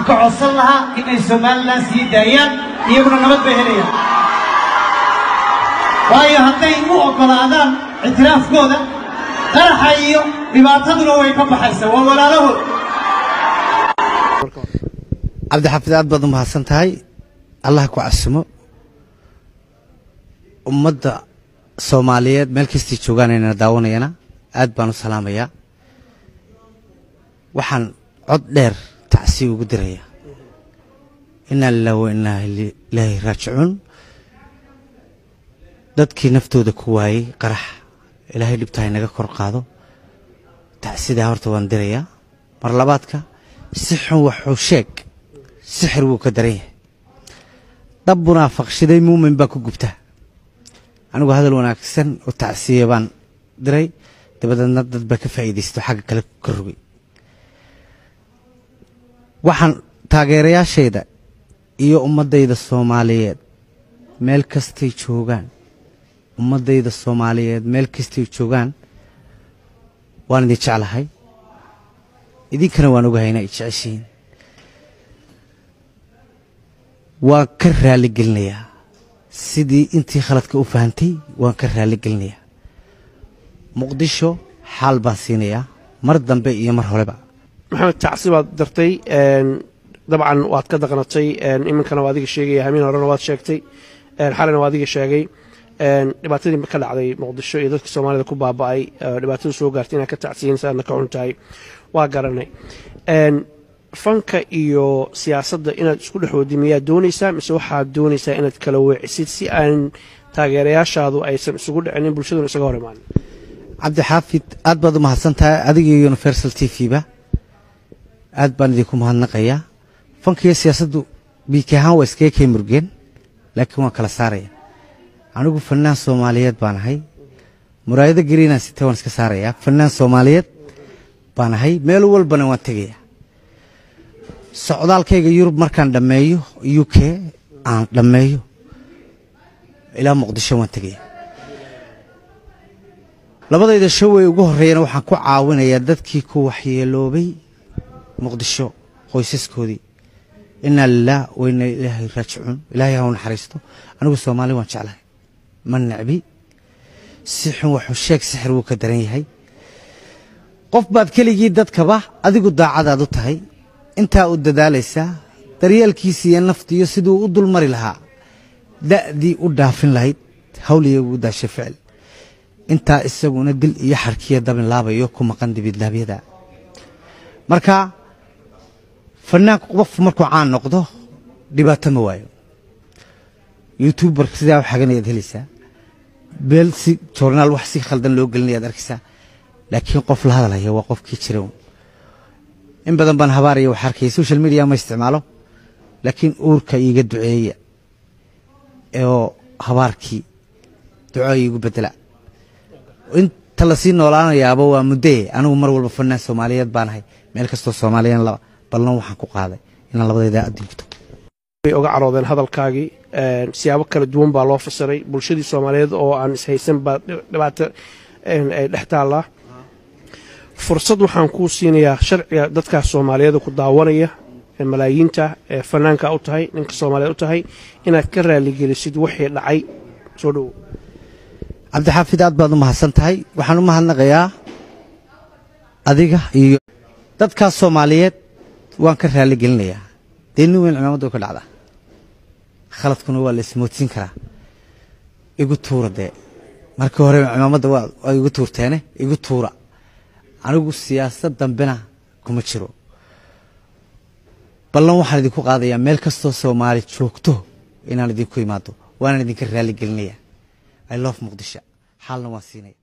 كعصر لها إن السومال لا سيدايان يقولون نبض بهليا وهي هتي مو أقلادان اعتراف كودا قرح أيو بما تدروا ويكب حيسا ولا له عبد الحفيظ أدبض محسن تهاي الله كو عسمو ummadda Soomaaliyeed meel kasta jooganayna daawanayna aad baan u salaamayaa waxaan cod dheer tacsi ugu diraya inna lillahi wa inna ilayhi raaji'uun dadkii naftooda ku waayay qarax ilaahay dhibtahay naga kor qaado tacsida horta waan diraya mar labaadka si xun wuxuu sheeg sixir wuu ka daray dab munaafaqshiday muumin baa ku gubtaa anigu hadal wanaagsan oo tacsiye baan diray dabadna dad ba ka faa'iideysto xagga kale ka rugay waxaan taageerayaashayda iyo ummadayda Soomaaliyeed meel kastay joogaan ummadayda Soomaaliyeed meel kastay joogaan waan idin jeclahay idinkana waan ogahayna jeceshiin waan ka raali gelinayaa sidii intii khaladka u fahantay waan ka raali gelinayaa muqdisho xal baan siinayaa mar dambe iyo mar horeba maxamed tacsi baad dartay dabcan waad ka daqnatay iminkana waa adiga sheegay hameen horena waad sheegtay xalana waa adiga sheegay dhibaatadii ka dhacday muqdisho iyo dadka Soomaalida ku baaba'ay dhibaatadu soo gaartay inaad ka tacsiinaysan ka xuntahay waa garanay fanka iyo siyaasadda inaad isku dhaxoodimiyaa doonaysaa mise waxaad doonaysaa inaad kala weecisid si aan taageerayaashaadu aysan isugu dhicinin bulshaduna isaga hor imaan Cabdi Xaafid aad baad u mahadsantahay adiga iyo Universal TV ba aad baan idinku mahadnaqayaa fanka iyo siyaasaddu biikahan waa iska kay murgeen laakiin waan kala saaraya anigu fanaan Soomaaliyeed baan ahay muraayada gariina sita waan iska saaraya fanaan Soomaaliyeed baan ahay meel walbana waan tagayaa socdaalkayga Yurub markaan dhameeyo UK aan dhameeyo ilaa Muqdisho waan tagayaa labadayda shaway ugu horeeyana waxaan ku caawinayaa dadkii ku waxyeeloobay Muqdisho qoysaskoodii inna lillahi wa inna ilayhi raaji'uun ilaahay ha u naxariisto anigu Soomaali waan jeclahay man nacbi si xun wuxuu sheeg sixir wuu ka daran yahay qof baad keligii dadkaba adigu daacadaad u tahay inta u dadaalaysa daryeelkiisa iyo naftiyo sidoo u dulmari lahaa daadii u dhaafin lahayd hawliga ugu daashay ficil inta isaguna dil iyo xarkiya dabin laabayo ku maqan dibidlaabyada marka fanaanku qof markuu caan noqdo dhibaato ma waayo youtuber sidaa waxa ganeed helaysa beel si journal wax si khaldan loo gelinayaa arkaysa laakiin qof la hadalaya waa qofkii jira in badan baan habaariyo wax arkay social media ma isticmaalo laakiin uurka iiga duceeya oo habaarkii duco iigu bedela inta la sii noolaanayaaba waa mudee anigu mar walba fanaan Soomaaliyeed baan ahay meel kasto Soomaaliyeed la ballan waxaan ku qaaday in labadayda adilto way uga caroodeen hadalkaagi siyaabo kala duwan baa loo fasiray bulshadii Soomaaliyeed oo aan is haysan ba dhibaato ay dhaxtaala fursad waxaan ku siinayaa sharciga dadka Soomaaliyeed ku daawanaya malaayiinta fanaanka u tahay ninka Soomaaliyeed u tahay inaad ka raali gelisid wixii dhacay soo dhow Cabdi Xaafid aad baad u mahadsantahay waxaan u mahadnaqayaa adiga iyo dadka Soomaaliyeed waan ka raali gelinayaa deenu weyn ciidamada ka dhacda khaladkuna waa la ismoodsin karaa igu tuurade markii hore ciidamada waa igu tuurteene igu tuura anigu siyaasad dambena kuma jiro ballan waxaan idinku qaadayaa meel kasto Soomaali joogto inaan idinku imaado waan idinka raali gelinayaa I love Muqdisho xalna waan siinay